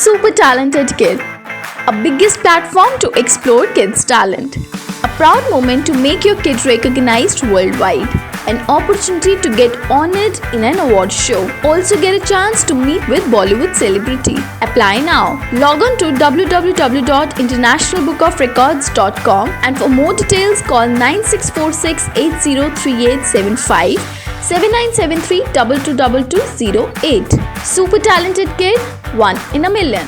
Super Talented Kid, a biggest platform to explore kids' talent. A proud moment to make your kid recognized worldwide. An opportunity to get honored in an award show. Also get a chance to meet with Bollywood celebrity. Apply now. Log on to www.internationalbookofrecords.com and for more details call 9646803875 7973 222208. Super Talented Kid, one in a million.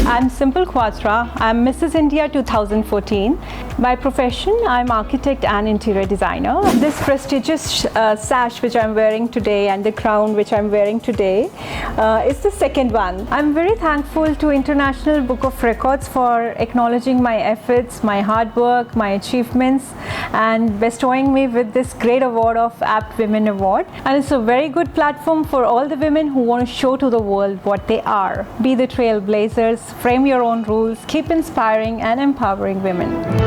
I'm Simple Quatra. I'm Mrs. India 2014. By profession, I'm architect and interior designer. This prestigious sash which I'm wearing today and the crown which I'm wearing today is the second one. I'm very thankful to International Book of Records for acknowledging my efforts, my hard work, my achievements, and bestowing me with this great award of Apt Women Award. And it's a very good platform for all the women who want to show to the world what they are. Be the trailblazers, frame your own rules, keep inspiring and empowering women.